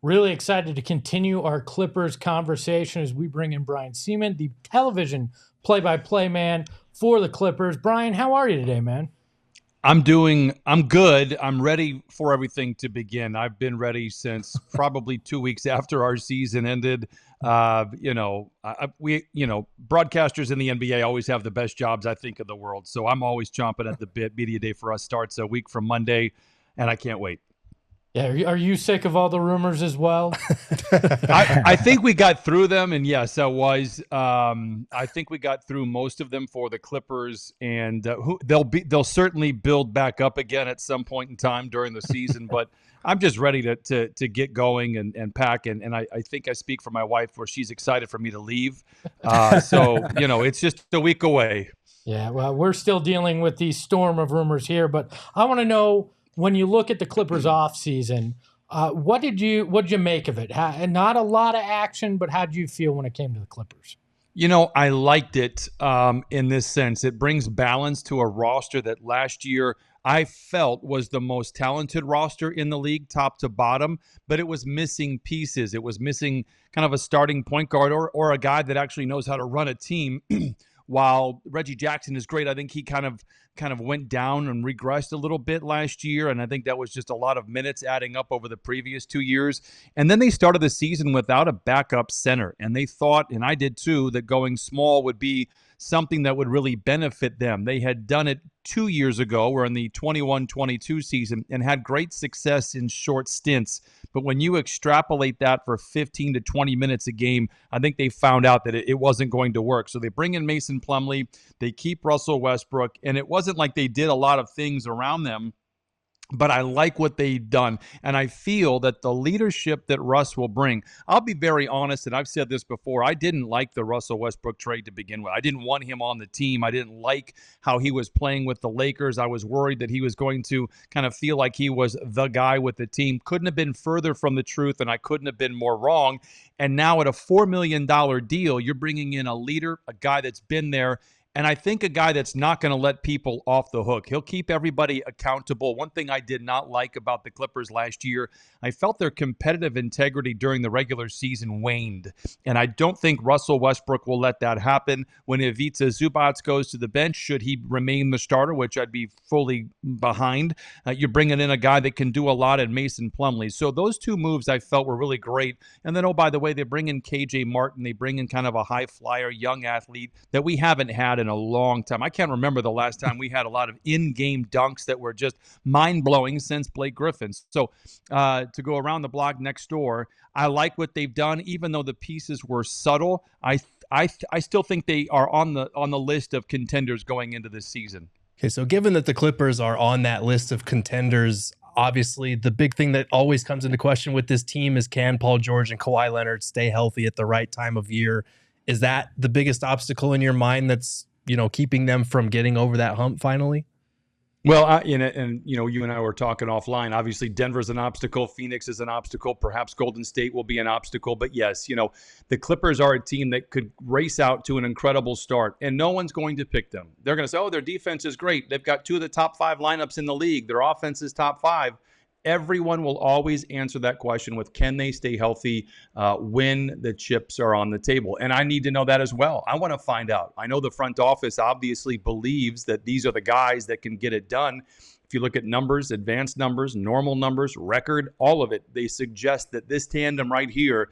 Really excited to continue our Clippers conversation as we bring in Brian Sieman, the television play-by-play man for the Clippers. Brian, how are you today, man? I'm good. I'm ready for everything to begin. I've been ready since probably 2 weeks after our season ended. Broadcasters in the NBA always have the best jobs, I think, in the world. So I'm always chomping at the bit. Media day for us starts a week from Monday, and I can't wait. Yeah, are you sick of all the rumors as well? I think we got through them, and yes, I was. I think we got through most of them for the Clippers, and they'll certainly build back up again at some point in time during the season. But I'm just ready to get going and pack, and I think I speak for my wife where she's excited for me to leave. So it's just a week away. Yeah, well, we're still dealing with the storm of rumors here, but I want to know, when you look at the Clippers offseason, what did you make of it? Not a lot of action, but how did you feel when it came to the Clippers? I liked it in this sense. It brings balance to a roster that last year I felt was the most talented roster in the league, top to bottom, but it was missing pieces. It was missing kind of a starting point guard or a guy that actually knows how to run a team. While Reggie Jackson is great, I think he kind of went down and regressed a little bit last year, and I think that was just a lot of minutes adding up over the previous 2 years. And then they started the season without a backup center, and they thought, and I did too, that going small would be something that would really benefit them. They had done it 2 years ago, or in the 21-22 season, and had great success in short stints. But when you extrapolate that for 15 to 20 minutes a game, I think they found out that it wasn't going to work. So they bring in Mason Plumlee, they keep Russell Westbrook, and it wasn't like they did a lot of things around them. But I like what they've done, and I feel that the leadership that Russ will bring, I'll be very honest, and I've said this before, I didn't like the Russell Westbrook trade to begin with. I didn't want him on the team. I didn't like how he was playing with the Lakers. I was worried that he was going to kind of feel like he was the guy with the team. Couldn't have been further from the truth, and I couldn't have been more wrong. And now at a $4 million deal, you're bringing in a leader, a guy that's been there, and I think a guy that's not going to let people off the hook. He'll keep everybody accountable. One thing I did not like about the Clippers last year, I felt their competitive integrity during the regular season waned. And I don't think Russell Westbrook will let that happen. When Ivica Zubac goes to the bench, should he remain the starter, which I'd be fully behind, you're bringing in a guy that can do a lot in Mason Plumlee. So those two moves I felt were really great. And then, oh, by the way, they bring in KJ Martin. They bring in kind of a high flyer, young athlete that we haven't had in a long time. I can't remember the last time we had a lot of in-game dunks that were just mind-blowing since Blake Griffin. So to go around the block next door, I like what they've done. Even though the pieces were subtle, I still think they are on the list of contenders going into this season. Okay, so given that the Clippers are on that list of contenders, obviously the big thing that always comes into question with this team is, can Paul George and Kawhi Leonard stay healthy at the right time of year? Is that the biggest obstacle in your mind that's keeping them from getting over that hump finally? Well, you and I were talking offline. Obviously, Denver's an obstacle. Phoenix is an obstacle. Perhaps Golden State will be an obstacle. But yes, the Clippers are a team that could race out to an incredible start, and no one's going to pick them. They're going to say, oh, their defense is great. They've got two of the top 5 lineups in the league. Their offense is top 5. Everyone will always answer that question with, can they stay healthy when the chips are on the table? And I need to know that as well. I want to find out. I know the front office obviously believes that these are the guys that can get it done. If you look at numbers, advanced numbers, normal numbers, record, all of it, they suggest that this tandem right here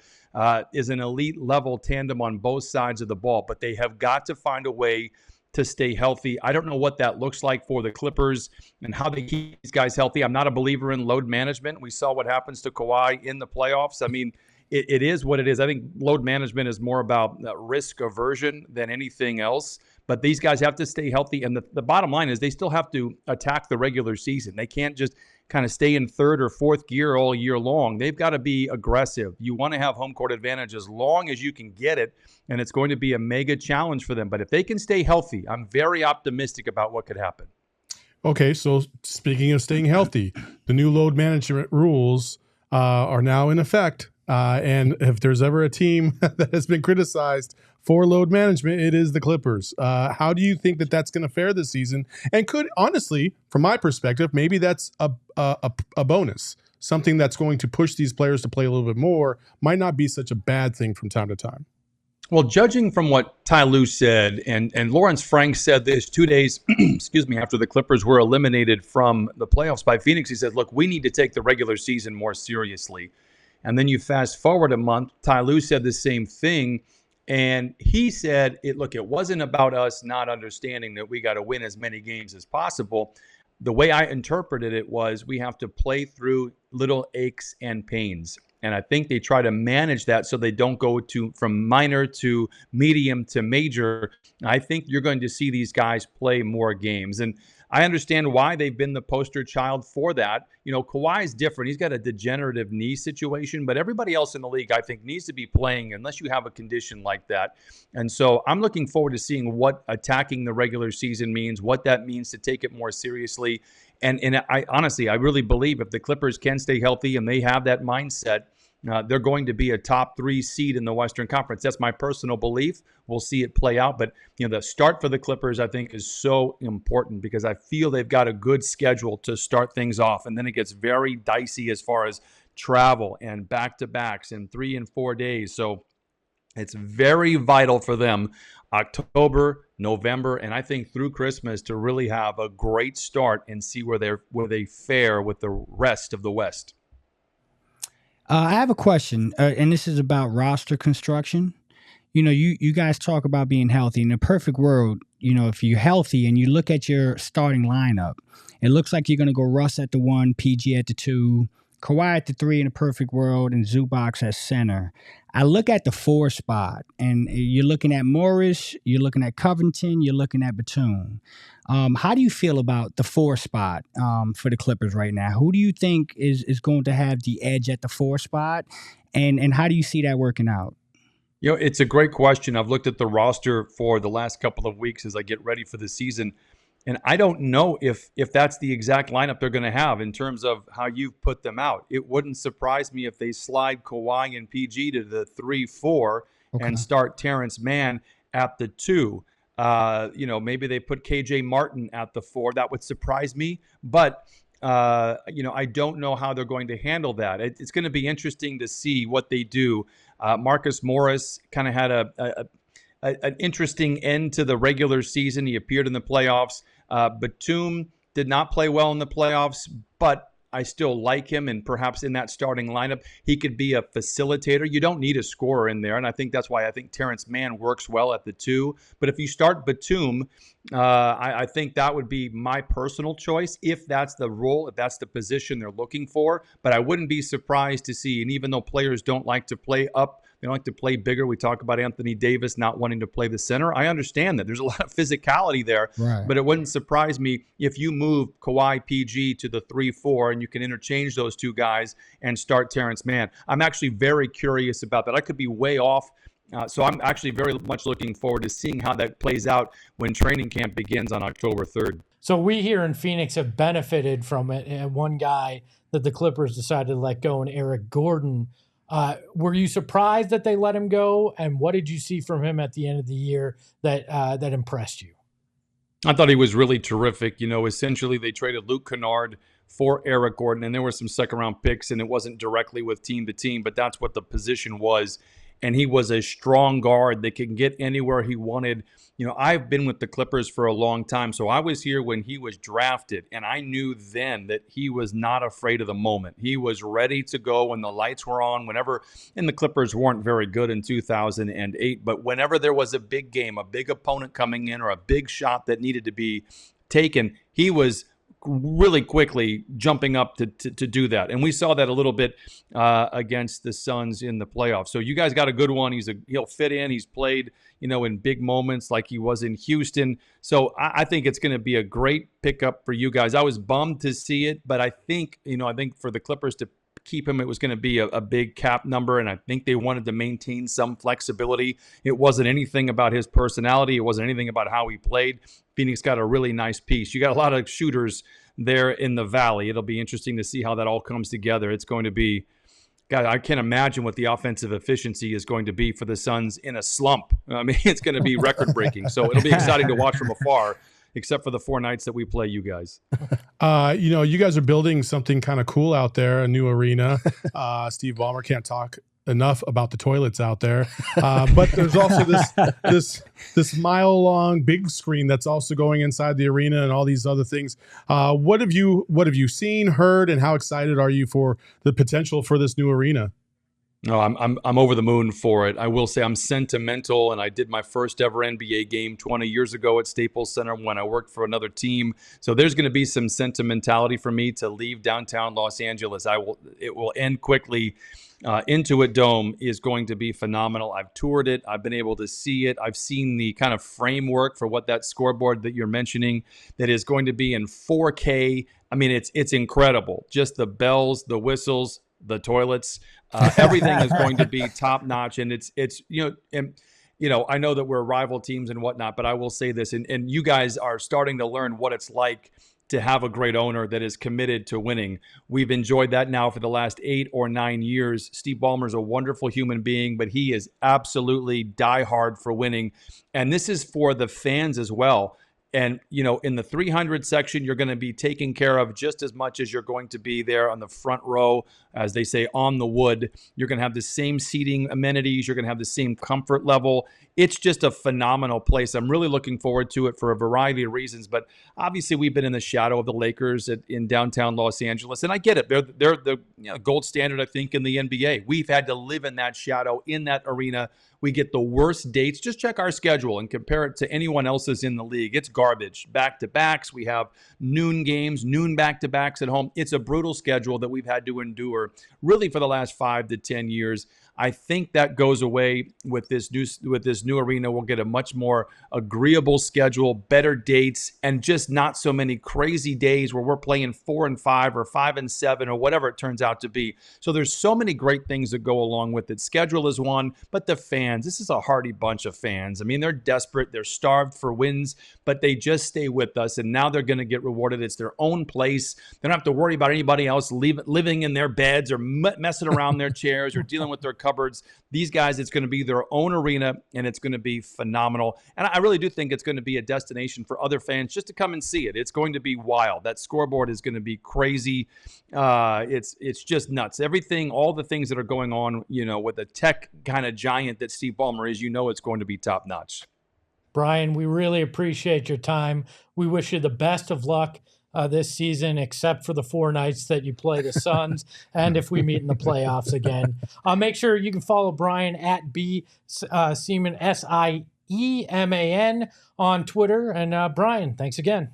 is an elite level tandem on both sides of the ball. But they have got to find a way to stay healthy. I don't know what that looks like for the Clippers and how they keep these guys healthy. I'm not a believer in load management. We saw what happens to Kawhi in the playoffs. I mean, it is what it is. I think load management is more about risk aversion than anything else. But these guys have to stay healthy. And the bottom line is they still have to attack the regular season. They can't just kind of stay in third or fourth gear all year long. They've got to be aggressive. You want to have home court advantage as long as you can get it, and it's going to be a mega challenge for them. But if they can stay healthy, I'm very optimistic about what could happen. Okay, so speaking of staying healthy, the new load management rules are now in effect. And if there's ever a team that has been criticized for load management, it is the Clippers. How do you think that that's going to fare this season? And could, honestly, from my perspective, maybe that's a bonus. something that's going to push these players to play a little bit more might not be such a bad thing from time to time. Well, judging from what Ty Lue said, and Lawrence Frank said this 2 days, excuse me, after the Clippers were eliminated from the playoffs by Phoenix, he said, look, we need to take the regular season more seriously. And then you fast forward a month, Ty Lue said the same thing, and he said, it wasn't about us not understanding that we got to win as many games as possible. The way I interpreted it was we have to play through little aches and pains. And I think they try to manage that so they don't go from minor to medium to major. I think you're going to see these guys play more games. And I understand why they've been the poster child for that. Kawhi is different. He's got a degenerative knee situation, but everybody else in the league, I think, needs to be playing unless you have a condition like that. And so I'm looking forward to seeing what attacking the regular season means, what that means to take it more seriously. And I honestly, I really believe if the Clippers can stay healthy and they have that mindset, they're going to be a top 3 seed in the Western Conference. That's my personal belief. We'll see it play out. But, the start for the Clippers, I think, is so important because I feel they've got a good schedule to start things off. And then it gets very dicey as far as travel and back-to-backs in 3 and 4 days. So it's very vital for them, October, November, and I think through Christmas to really have a great start and see where they fare with the rest of the West. I have a question, and this is about roster construction. You guys talk about being healthy. In a perfect world, if you're healthy and you look at your starting lineup, it looks like you're going to go Russ at the 1, PG at the 2, Kawhi at the 3 in a perfect world, and Zubac at center. I look at the 4 spot, and you're looking at Morris, you're looking at Covington, you're looking at Batum. How do you feel about the 4 spot for the Clippers right now? Who do you think is going to have the edge at the 4 spot, and how do you see that working out? It's a great question. I've looked at the roster for the last couple of weeks as I get ready for the season, and I don't know if that's the exact lineup they're going to have in terms of how you've put them out. It wouldn't surprise me if they slide Kawhi and PG to the 3-4 and start Terrence Mann at the 2. Maybe they put KJ Martin at the 4. That would surprise me. But, I don't know how they're going to handle that. It's going to be interesting to see what they do. Marcus Morris kind of had an interesting end to the regular season. He appeared in the playoffs. Batum did not play well in the playoffs, but I still like him, and perhaps in that starting lineup, he could be a facilitator. You don't need a scorer in there, and I think that's why I think Terrence Mann works well at the 2. But if you start Batum, I think that would be my personal choice if that's the role, if that's the position they're looking for. But I wouldn't be surprised to see, and even though players don't like to play up, they don't like to play bigger. We talk about Anthony Davis not wanting to play the center. I understand that. There's a lot of physicality there, right. But it wouldn't surprise me if you move Kawhi PG to the 3-4 and you can interchange those 2 guys and start Terrence Mann. I'm actually very curious about that. I could be way off. So I'm actually very much looking forward to seeing how that plays out when training camp begins on October 3rd. So we here in Phoenix have benefited from it. And one guy that the Clippers decided to let go, and Eric Gordon. Were you surprised that they let him go? And what did you see from him at the end of the year that impressed you? I thought he was really terrific. Essentially they traded Luke Kennard for Eric Gordon, and there were some second-round picks, and it wasn't directly with team to team, but that's what the position was. And he was a strong guard that can get anywhere he wanted. I've been with the Clippers for a long time, so I was here when he was drafted, and I knew then that he was not afraid of the moment. He was ready to go when the lights were on, and the Clippers weren't very good in 2008, but whenever there was a big game, a big opponent coming in, or a big shot that needed to be taken, he was really quickly jumping up to do that. And we saw that a little bit against the Suns in the playoffs. So you guys got a good one. He'll fit in. He's played, in big moments like he was in Houston. So I think it's going to be a great pickup for you guys. I was bummed to see it, but I think for the Clippers to keep him, it was going to be a big cap number, and I think they wanted to maintain some flexibility. It wasn't anything about his personality. It wasn't anything about how he played. Phoenix got a really nice piece. You got a lot of shooters there in the Valley. It'll be interesting to see how that all comes together. It's going to be, God, I can't imagine what the offensive efficiency is going to be for the Suns in a slump. I mean, it's going to be record-breaking. So it'll be exciting to watch from afar. except for the 4 nights that we play you guys. You guys are building something kind of cool out there, a new arena. Steve Ballmer can't talk enough about the toilets out there, but there's also this mile-long big screen that's also going inside the arena and all these other things. What have you seen, heard, and how excited are you for the potential for this new arena? No, I'm over the moon for it. I will say I'm sentimental, and I did my first ever NBA game 20 years ago at Staples Center when I worked for another team. So there's going to be some sentimentality for me to leave downtown Los Angeles. It will end quickly. Intuit Dome is going to be phenomenal. I've toured it. I've been able to see it. I've seen the kind of framework for what that scoreboard that you're mentioning that is going to be in 4K. I mean, it's incredible. Just the bells, the whistles, the toilets, everything is going to be top notch. And it's I know that we're rival teams and whatnot, but I will say this, and you guys are starting to learn what it's like to have a great owner that is committed to winning. We've enjoyed that now for the last 8 or 9 years. Steve Ballmer is a wonderful human being, but he is absolutely diehard for winning. And this is for the fans as well. And, in the 300 section, you're going to be taken care of just as much as you're going to be there on the front row, as they say, on the wood. You're going to have the same seating amenities. You're going to have the same comfort level. It's just a phenomenal place. I'm really looking forward to it for a variety of reasons. But obviously, we've been in the shadow of the Lakers in downtown Los Angeles. And I get it. They're the gold standard, I think, in the NBA. We've had to live in that shadow, in that arena. We get the worst dates. Just check our schedule and compare it to anyone else's in the league. It's garbage. Back-to-backs. We have noon games, noon back-to-backs at home. It's a brutal schedule that we've had to endure really for the last 5 to 10 years. I think that goes away with this new arena. We'll get a much more agreeable schedule, better dates, and just not so many crazy days where we're playing 4 and 5 or 5 and 7 or whatever it turns out to be. So there's so many great things that go along with it. Schedule is one, but the fans, this is a hardy bunch of fans. I mean, they're desperate. They're starved for wins, but they just stay with us, and now they're going to get rewarded. It's their own place. They don't have to worry about anybody else living in their beds or messing around their chairs or dealing with their cupboards. These guys, it's going to be their own arena, and it's going to be phenomenal. And I really do think it's going to be a destination for other fans just to come and see it. It's going to be wild. That scoreboard is going to be crazy. It's just nuts. Everything, all the things that are going on, with a tech kind of giant that Steve Ballmer is, it's going to be top notch. Brian, we really appreciate your time. We wish you the best of luck this season, except for the 4 nights that you play the Suns, and if we meet in the playoffs again. Make sure you can follow Brian at B Sieman, SIEMAN on Twitter. And Brian, thanks again.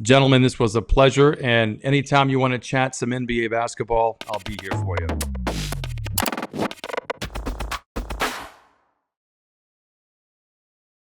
Gentlemen, this was a pleasure. And anytime you want to chat some NBA basketball, I'll be here for you.